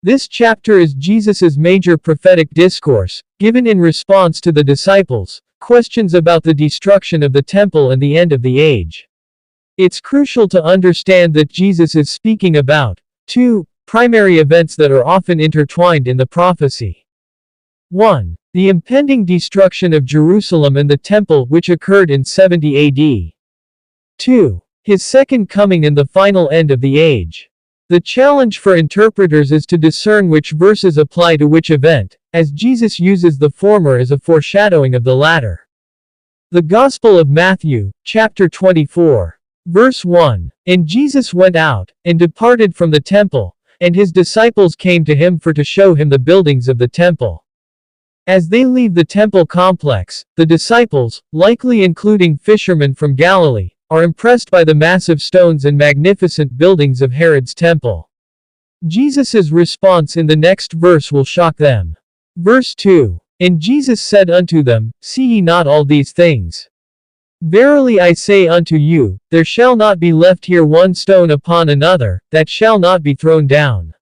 This chapter is Jesus's major prophetic discourse, given in response to the disciples' questions about the destruction of the temple and the end of the age. It's crucial to understand that Jesus is speaking about two primary events that are often intertwined in the prophecy. 1. The impending destruction of Jerusalem and the temple, which occurred in 70 AD. 2. His second coming and the final end of the age. The challenge for interpreters is to discern which verses apply to which event, as Jesus uses the former as a foreshadowing of the latter. The Gospel of Matthew, chapter 24, verse 1. And Jesus went out, and departed from the temple, and his disciples came to him to show him the buildings of the temple. As they leave the temple complex, the disciples, likely including fishermen from Galilee, are impressed by the massive stones and magnificent buildings of Herod's temple. Jesus' response in the next verse will shock them. Verse 2. And Jesus said unto them, See ye not all these things? Verily I say unto you, there shall not be left here one stone upon another, that shall not be thrown down.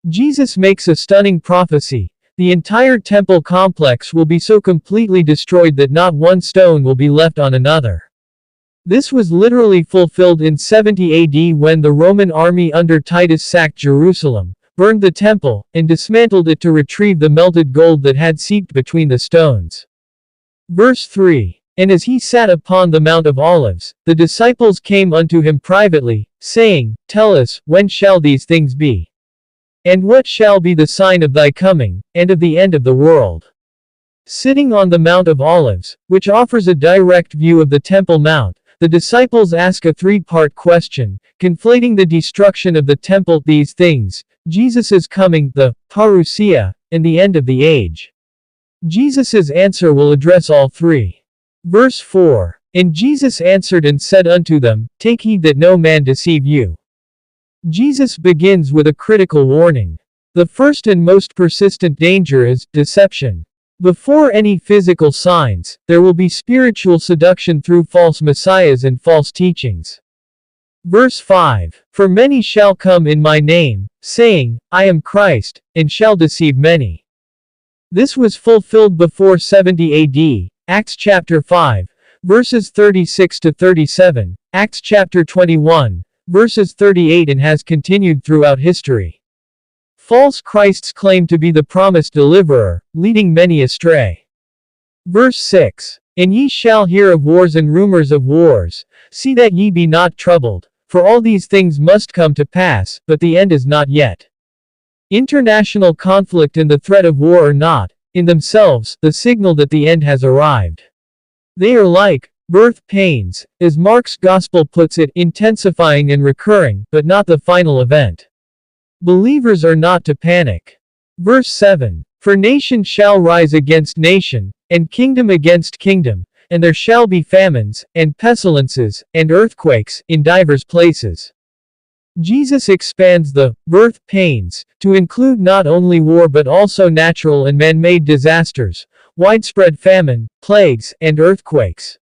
Jesus makes a stunning prophecy. The entire temple complex will be so completely destroyed that not one stone will be left on another. This was literally fulfilled in 70 AD when the Roman army under Titus sacked Jerusalem, burned the temple, and dismantled it to retrieve the melted gold that had seeped between the stones. Verse 3. And as he sat upon the Mount of Olives, the disciples came unto him privately, saying, Tell us, when shall these things be? And what shall be the sign of thy coming, and of the end of the world? Sitting on the Mount of Olives, which offers a direct view of the Temple Mount, the disciples ask a three-part question, conflating the destruction of the temple, these things, Jesus' coming, the parousia, and the end of the age. Jesus' answer will address all three. Verse 4. And Jesus answered and said unto them, Take heed that no man deceive you. Jesus begins with a critical warning. The first and most persistent danger is deception. Before any physical signs, there will be spiritual seduction through false messiahs and false teachings. Verse 5. For many shall come in my name, saying, I am Christ, and shall deceive many. This was fulfilled before 70 AD. Acts chapter 5, verses 36 to 37, Acts chapter 21, verses 38, and has continued throughout history. False Christs claim to be the promised deliverer, leading many astray. Verse 6. And ye shall hear of wars and rumors of wars. See that ye be not troubled, for all these things must come to pass, but the end is not yet. International conflict and the threat of war are not, in themselves, the signal that the end has arrived. They are like birth pains, as Mark's Gospel puts it, intensifying and recurring, but not the final event. Believers are not to panic. Verse 7. For nation shall rise against nation, and kingdom against kingdom, and there shall be famines, and pestilences, and earthquakes, in divers places. Jesus expands the birth pains to include not only war but also natural and man-made disasters, widespread famine, plagues, and earthquakes.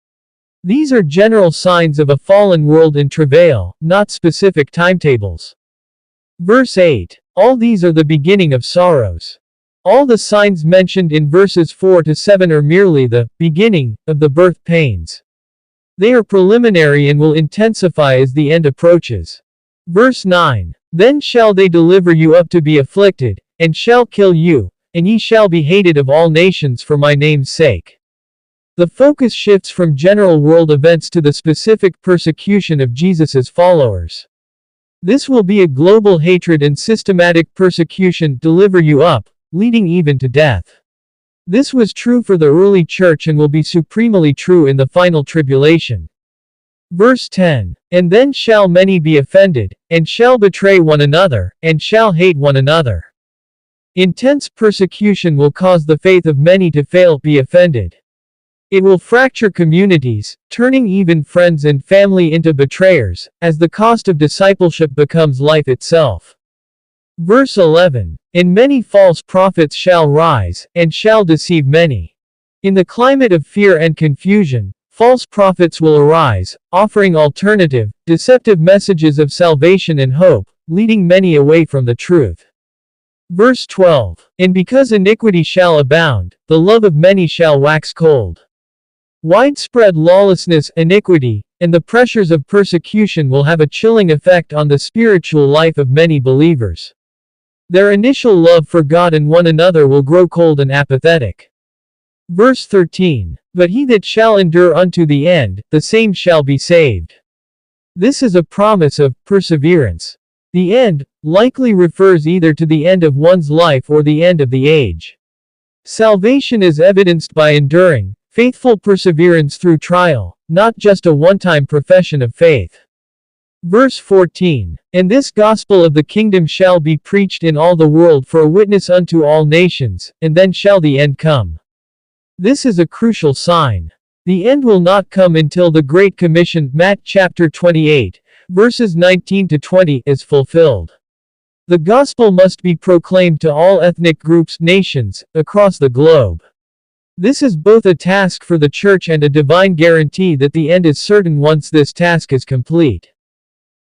These are general signs of a fallen world in travail, not specific timetables. Verse 8. All these are the beginning of sorrows. All the signs mentioned in verses 4 to 7 are merely the beginning of the birth pains. They are preliminary and will intensify as the end approaches. Verse 9. Then shall they deliver you up to be afflicted, and shall kill you, and ye shall be hated of all nations for my name's sake. The focus shifts from general world events to the specific persecution of Jesus' followers. This will be a global hatred and systematic persecution, deliver you up, leading even to death. This was true for the early church and will be supremely true in the final tribulation. Verse 10. And then shall many be offended, and shall betray one another, and shall hate one another. Intense persecution will cause the faith of many to fail, be offended. It will fracture communities, turning even friends and family into betrayers, as the cost of discipleship becomes life itself. Verse 11. And many false prophets shall rise, and shall deceive many. In the climate of fear and confusion, false prophets will arise, offering alternative, deceptive messages of salvation and hope, leading many away from the truth. Verse 12. And because iniquity shall abound, the love of many shall wax cold. Widespread lawlessness, iniquity, and the pressures of persecution will have a chilling effect on the spiritual life of many believers. Their initial love for God and one another will grow cold and apathetic. Verse 13. But he that shall endure unto the end, the same shall be saved. This is a promise of perseverance. The end likely refers either to the end of one's life or the end of the age. Salvation is evidenced by enduring, faithful perseverance through trial, not just a one-time profession of faith. Verse 14. And this gospel of the kingdom shall be preached in all the world for a witness unto all nations, and then shall the end come. This is a crucial sign. The end will not come until the Great Commission, Matt chapter 28, verses 19 to 20, is fulfilled. The gospel must be proclaimed to all ethnic groups, nations, across the globe. This is both a task for the church and a divine guarantee that the end is certain once this task is complete.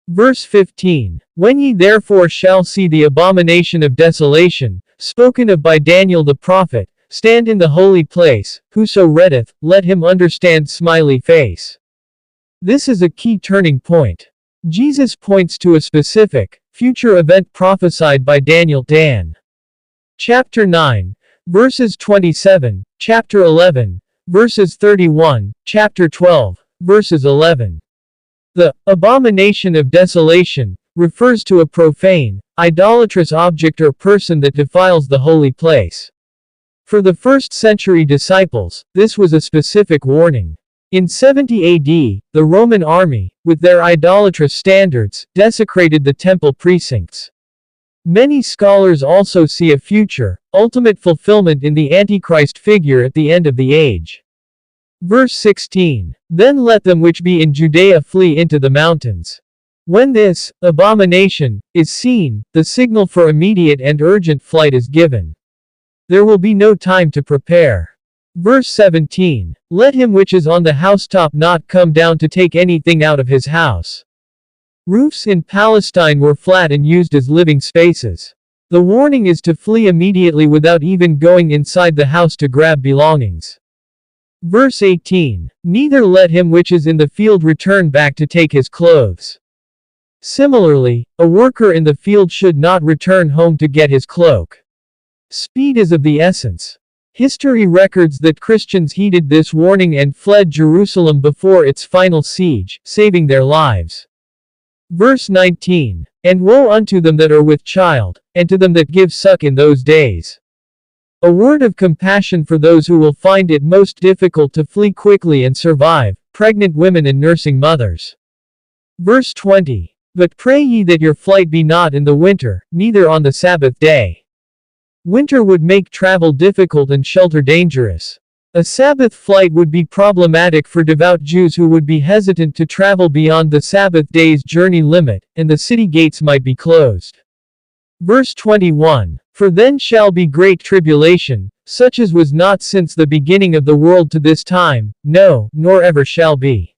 Verse 15. When ye therefore shall see the abomination of desolation, spoken of by Daniel the prophet, stand in the holy place, whoso readeth, let him understand smiley face. This is a key turning point. Jesus points to a specific, future event prophesied by Daniel, Dan. Chapter 9, verses 27, chapter 11, verses 31, chapter 12, verses 11. The abomination of desolation refers to a profane, idolatrous object or person that defiles the holy place. For the first-century disciples, this was a specific warning. In 70 AD, the Roman army, with their idolatrous standards, desecrated the temple precincts. Many scholars also see a future, ultimate fulfillment in the Antichrist figure at the end of the age. Verse 16. Then let them which be in Judea flee into the mountains. When this abomination is seen, the signal for immediate and urgent flight is given. There will be no time to prepare. Verse 17. Let him which is on the housetop not come down to take anything out of his house. Roofs in Palestine were flat and used as living spaces. The warning is to flee immediately without even going inside the house to grab belongings. Verse 18. Neither let him which is in the field return back to take his clothes. Similarly, a worker in the field should not return home to get his cloak. Speed is of the essence. History records that Christians heeded this warning and fled Jerusalem before its final siege, saving their lives. Verse 19. And woe unto them that are with child, and to them that give suck in those days. A word of compassion for those who will find it most difficult to flee quickly and survive, pregnant women and nursing mothers. Verse 20. But pray ye that your flight be not in the winter, neither on the Sabbath day. Winter would make travel difficult and shelter dangerous. A Sabbath flight would be problematic for devout Jews who would be hesitant to travel beyond the Sabbath day's journey limit, and the city gates might be closed. Verse 21. For then shall be great tribulation, such as was not since the beginning of the world to this time, no, nor ever shall be.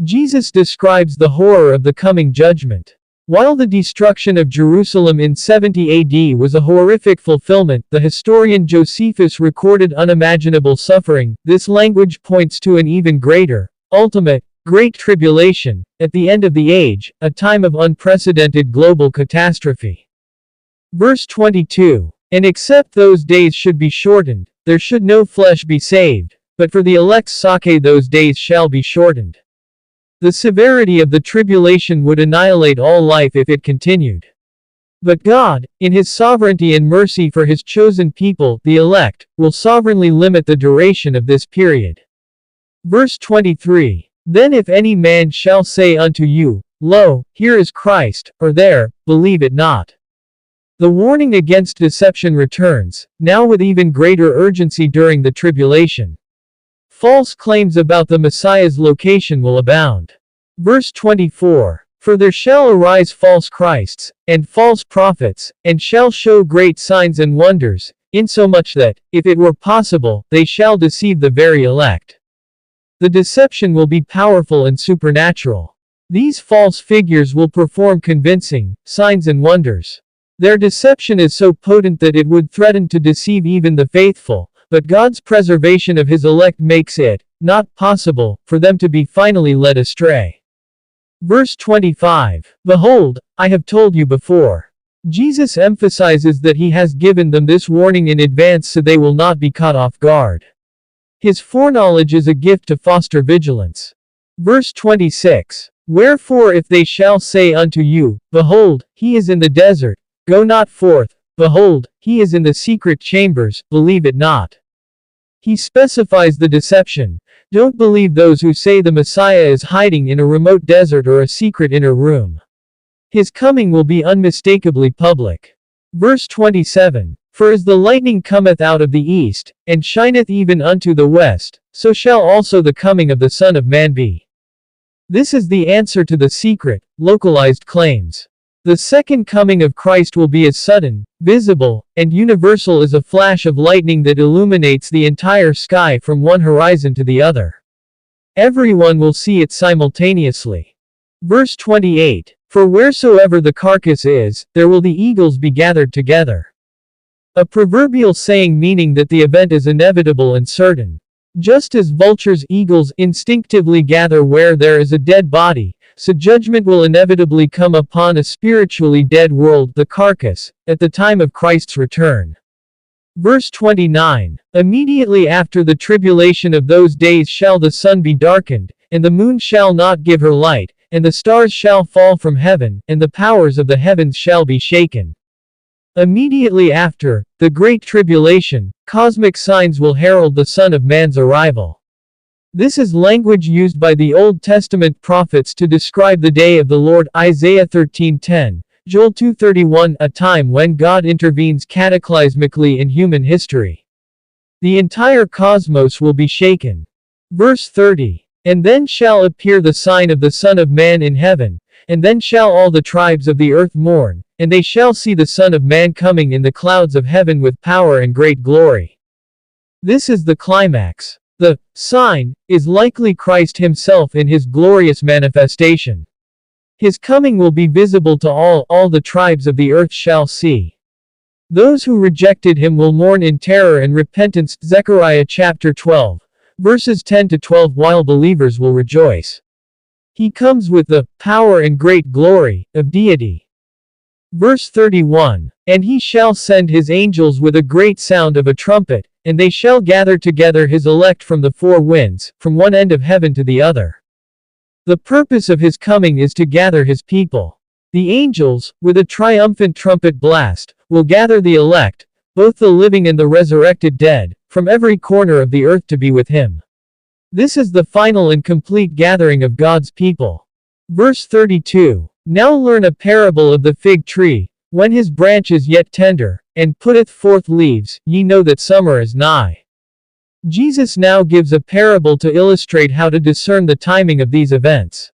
Jesus describes the horror of the coming judgment. While the destruction of Jerusalem in 70 AD was a horrific fulfillment, the historian Josephus recorded unimaginable suffering. This language points to an even greater, ultimate, great tribulation, at the end of the age, a time of unprecedented global catastrophe. Verse 22. And except those days should be shortened, there should no flesh be saved, but for the elect's sake those days shall be shortened. The severity of the tribulation would annihilate all life if it continued. But God, in His sovereignty and mercy for His chosen people, the elect, will sovereignly limit the duration of this period. Verse 23. Then if any man shall say unto you, Lo, here is Christ, or there, believe it not. The warning against deception returns, now with even greater urgency during the tribulation. False claims about the Messiah's location will abound. Verse 24. For there shall arise false Christs, and false prophets, and shall show great signs and wonders, insomuch that, if it were possible, they shall deceive the very elect. The deception will be powerful and supernatural. These false figures will perform convincing signs and wonders. Their deception is so potent that it would threaten to deceive even the faithful, but God's preservation of his elect makes it not possible for them to be finally led astray. Verse 25. Behold, I have told you before. Jesus emphasizes that he has given them this warning in advance so they will not be caught off guard. His foreknowledge is a gift to foster vigilance. Verse 26. Wherefore if they shall say unto you, Behold, he is in the desert, go not forth, behold, he is in the secret chambers, believe it not. He specifies the deception. Don't believe those who say the Messiah is hiding in a remote desert or a secret inner room. His coming will be unmistakably public. Verse 27. For as the lightning cometh out of the east, and shineth even unto the west, so shall also the coming of the Son of Man be. This is the answer to the secret, localized claims. The second coming of Christ will be as sudden, visible, and universal as a flash of lightning that illuminates the entire sky from one horizon to the other. Everyone will see it simultaneously. Verse 28. For wheresoever the carcass is, there will the eagles be gathered together. A proverbial saying meaning that the event is inevitable and certain. Just as vultures, eagles instinctively gather where there is a dead body, so judgment will inevitably come upon a spiritually dead world, the carcass, at the time of Christ's return. Verse 29. Immediately after the tribulation of those days shall the sun be darkened, and the moon shall not give her light, and the stars shall fall from heaven, and the powers of the heavens shall be shaken. Immediately after the Great Tribulation, cosmic signs will herald the Son of Man's arrival. This is language used by the Old Testament prophets to describe the day of the Lord, Isaiah 13:10, Joel 2:31, a time when God intervenes cataclysmically in human history. The entire cosmos will be shaken. Verse 30. And then shall appear the sign of the Son of Man in heaven, and then shall all the tribes of the earth mourn, and they shall see the Son of Man coming in the clouds of heaven with power and great glory. This is the climax. The sign is likely Christ himself in his glorious manifestation. His coming will be visible to all the tribes of the earth shall see. Those who rejected him will mourn in terror and repentance. Zechariah chapter 12, verses 10 to 12, while believers will rejoice. He comes with the power and great glory of deity. Verse 31. And he shall send his angels with a great sound of a trumpet, and they shall gather together his elect from the four winds, from one end of heaven to the other. The purpose of his coming is to gather his people. The angels, with a triumphant trumpet blast, will gather the elect, both the living and the resurrected dead, from every corner of the earth to be with him. This is the final and complete gathering of God's people. Verse 32. Now learn a parable of the fig tree, when his branch is yet tender, and putteth forth leaves, ye know that summer is nigh. Jesus now gives a parable to illustrate how to discern the timing of these events.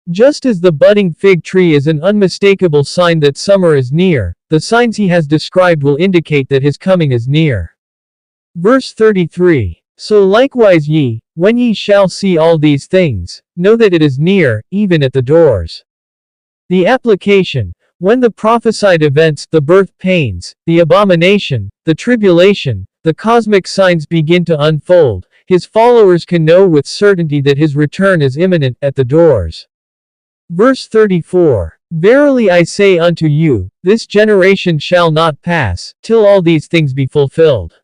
Just as the budding fig tree is an unmistakable sign that summer is near, the signs he has described will indicate that his coming is near. Verse 33. So likewise ye, when ye shall see all these things, know that it is near, even at the doors. The application. When the prophesied events, the birth pains, the abomination, the tribulation, the cosmic signs begin to unfold, his followers can know with certainty that his return is imminent, at the doors. Verse 34. Verily I say unto you, this generation shall not pass, till all these things be fulfilled.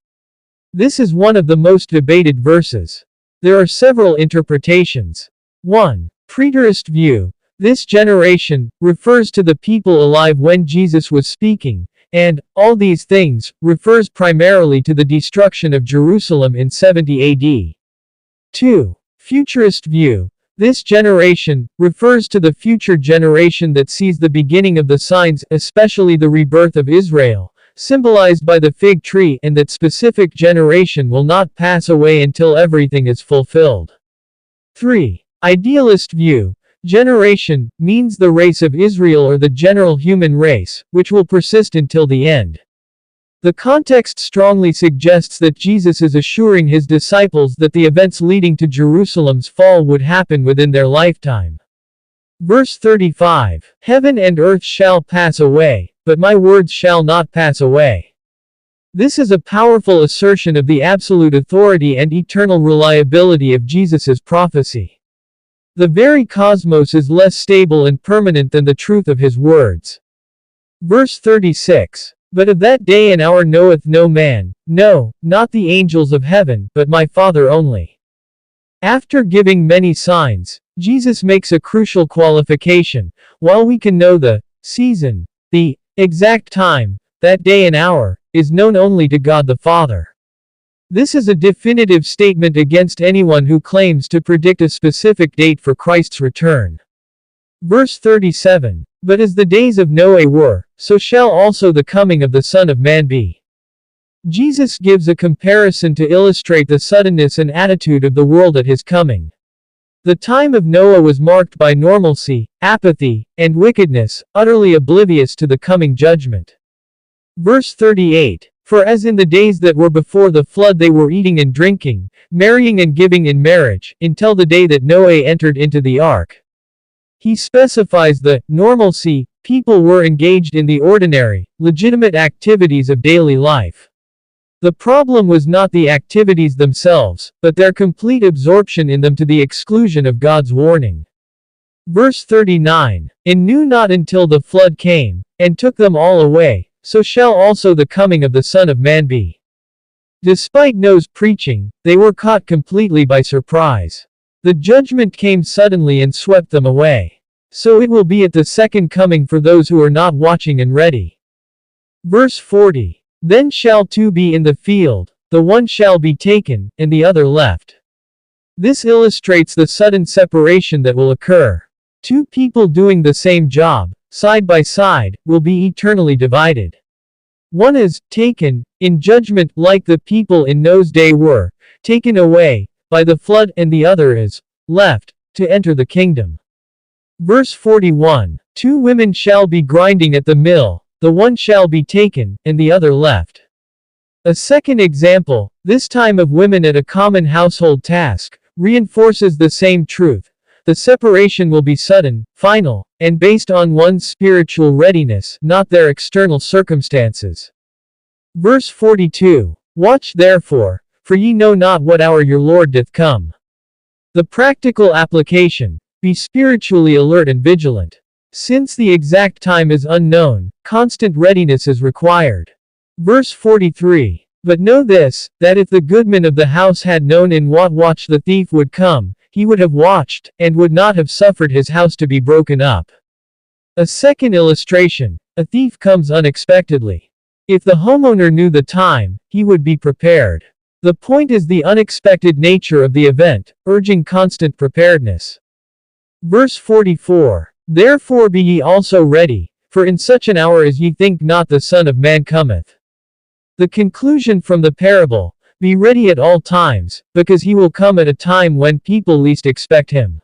This is one of the most debated verses. There are several interpretations. 1. Preterist view. This generation refers to the people alive when Jesus was speaking, and all these things refers primarily to the destruction of Jerusalem in 70 AD. 2. Futurist view. This generation refers to the future generation that sees the beginning of the signs, especially the rebirth of Israel, symbolized by the fig tree, and that specific generation will not pass away until everything is fulfilled. 3. Idealist view. Generation means the race of Israel or the general human race, which will persist until the end. The context strongly suggests that Jesus is assuring his disciples that the events leading to Jerusalem's fall would happen within their lifetime. Verse 35. Heaven and earth shall pass away, but my words shall not pass away. This is a powerful assertion of the absolute authority and eternal reliability of Jesus' prophecy. The very cosmos is less stable and permanent than the truth of his words. Verse 36. But of that day and hour knoweth no man, no, not the angels of heaven, but my Father only. After giving many signs, Jesus makes a crucial qualification. While we can know the season, the exact time, that day and hour, is known only to God the Father. This is a definitive statement against anyone who claims to predict a specific date for Christ's return. Verse 37. But as the days of Noah were, so shall also the coming of the Son of Man be. Jesus gives a comparison to illustrate the suddenness and attitude of the world at his coming. The time of Noah was marked by normalcy, apathy, and wickedness, utterly oblivious to the coming judgment. Verse 38. For as in the days that were before the flood they were eating and drinking, marrying and giving in marriage, until the day that Noah entered into the ark. He specifies the normalcy. People were engaged in the ordinary, legitimate activities of daily life. The problem was not the activities themselves, but their complete absorption in them to the exclusion of God's warning. Verse 39. And knew not until the flood came, and took them all away, so shall also the coming of the Son of Man be. Despite Noah's preaching, they were caught completely by surprise. The judgment came suddenly and swept them away. So it will be at the second coming for those who are not watching and ready. Verse 40. Then shall two be in the field, the one shall be taken, and the other left. This illustrates the sudden separation that will occur. Two people doing the same job, side by side, will be eternally divided. One is taken, in judgment, like the people in Noah's day were, taken away, by the flood, and the other is left, to enter the kingdom. Verse 41. Two women shall be grinding at the mill, the one shall be taken, and the other left. A second example, this time of women at a common household task, reinforces the same truth. The separation will be sudden, final, and based on one's spiritual readiness, not their external circumstances. Verse 42. Watch therefore, for ye know not what hour your Lord doth come. The practical application: be spiritually alert and vigilant. Since the exact time is unknown, constant readiness is required. Verse 43. But know this, that if the goodman of the house had known in what watch the thief would come, he would have watched, and would not have suffered his house to be broken up. A second illustration: a thief comes unexpectedly. If the homeowner knew the time, he would be prepared. The point is the unexpected nature of the event, urging constant preparedness. Verse 44. Therefore be ye also ready, for in such an hour as ye think not the Son of Man cometh. The conclusion from the parable: be ready at all times, because he will come at a time when people least expect him.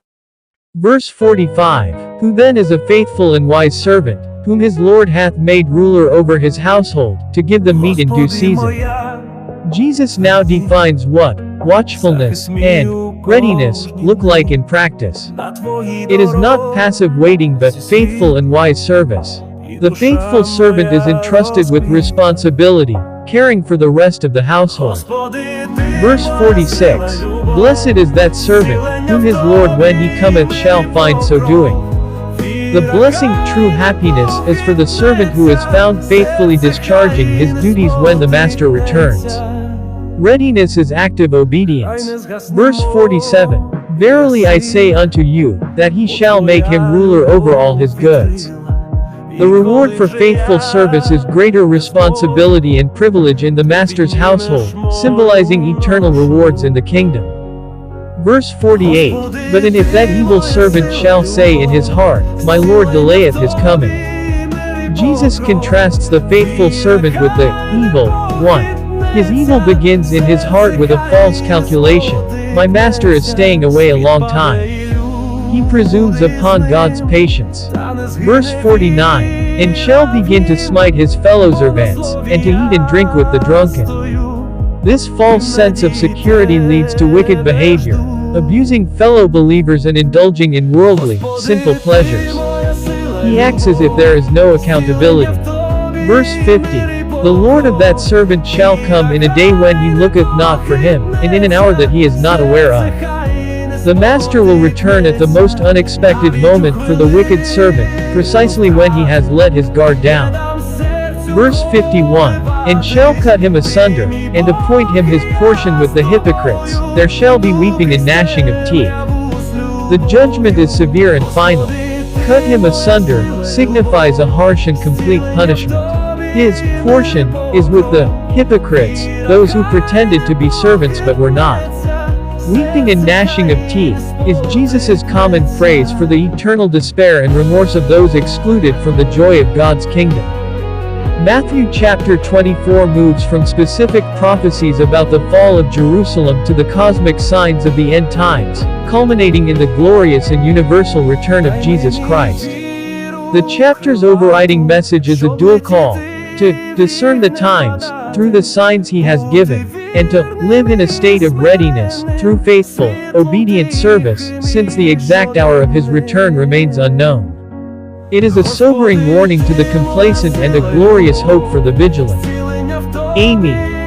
Verse 45. Who then is a faithful and wise servant, whom his Lord hath made ruler over his household, to give them meat in due season? Jesus now defines what watchfulness and readiness look like in practice. It is not passive waiting but faithful and wise service. The faithful servant is entrusted with responsibility, caring for the rest of the household. Verse 46. Blessed is that servant, whom his Lord when he cometh shall find so doing. The blessing, true happiness, is for the servant who is found faithfully discharging his duties when the master returns. Readiness is active obedience. Verse 47. Verily I say unto you, that he shall make him ruler over all his goods. The reward for faithful service is greater responsibility and privilege in the master's household, symbolizing eternal rewards in the kingdom. Verse 48. But and if that evil servant shall say in his heart, My Lord delayeth his coming. Jesus contrasts the faithful servant with the evil one. His evil begins in his heart with a false calculation: my master is staying away a long time. He presumes upon God's patience. Verse 49. And shall begin to smite his fellow servants, and to eat and drink with the drunken. This false sense of security leads to wicked behavior, abusing fellow believers and indulging in worldly, sinful pleasures. He acts as if there is no accountability. Verse 50. The Lord of that servant shall come in a day when he looketh not for him, and in an hour that he is not aware of. The master will return at the most unexpected moment for the wicked servant, precisely when he has let his guard down. Verse 51. And shall cut him asunder, and appoint him his portion with the hypocrites, there shall be weeping and gnashing of teeth. The judgment is severe and final. Cut him asunder signifies a harsh and complete punishment. His portion is with the hypocrites, those who pretended to be servants but were not. Weeping and gnashing of teeth is Jesus' common phrase for the eternal despair and remorse of those excluded from the joy of God's kingdom. Matthew chapter 24 moves from specific prophecies about the fall of Jerusalem to the cosmic signs of the end times, culminating in the glorious and universal return of Jesus Christ. The chapter's overriding message is a dual call: to discern the times, through the signs he has given, and to live in a state of readiness, through faithful, obedient service, since the exact hour of his return remains unknown. It is a sobering warning to the complacent and a glorious hope for the vigilant. Amy.